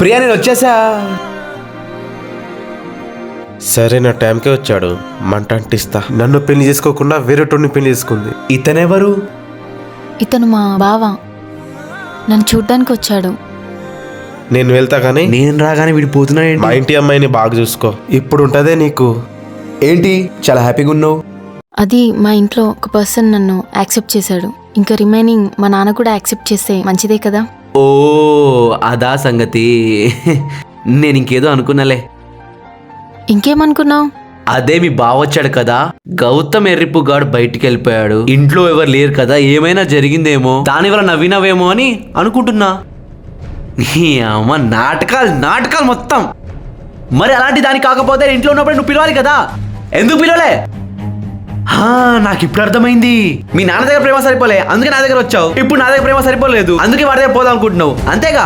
ప్రియా నేను వచ్చేసా. సరే నా టైంకే వచ్చాడు, మంట అంటిస్తా. నన్ను పెళ్లి చేసుకోకుండా వేరేటోడిని పెళ్లి చేసుకుంది. ఇతనెవరు? ఇతను మా బావ, నన్ను చూడ్డానికి వచ్చాడు. నేను వెళ్తా కానీ నేను రాగానే వీడు పోతున్నాడు. మా ఇంటి అమ్మాయిని బాగా చూసుకో. ఇప్పుడు ఉంటదే నీకు. ఏంటి చాలా హ్యాపీగా ఉన్నావు? అది మా ఇంట్లో ఒక పర్సన్ నన్ను యాక్సెప్ట్ చేశాడు. ఇంకా రిమైనింగ్ మా నాన్న కూడా యాక్సెప్ట్ చేస్తే మంచిదే కదా. ఓ అదా సంగతి. నేను ఇంకేదో అనుకున్నాలే. ఇంకేమనుకున్నావు? అదే మీ బావ వచ్చాడు కదా, గౌతమ్ ఎర్రిపుగాడు బయటికి వెళ్ళిపోయాడు, ఇంట్లో ఎవరు లేరు కదా, ఏమైనా జరిగిందేమో, దానివల్ల నవ్వినవేమో అని అనుకుంటున్నా. నీ అమ్మ నాటకాలు మొత్తం. మరి అలాంటి దాని కాకపోతే ఇంట్లో ఉన్నప్పుడు నువ్వు పిలవాలి కదా, ఎందుకు పిలవలే? నాకు ఇప్పుడు అర్థమైంది. మీ నాన్న దగ్గర ప్రేమ సరిపోలే, అందుకే నా దగ్గర వచ్చావు. ఇప్పుడు నా దగ్గర ప్రేమ సరిపోలేదు, అందుకే వాడి దగ్గర పోదాం అనుకుంటున్నావు, అంతేగా?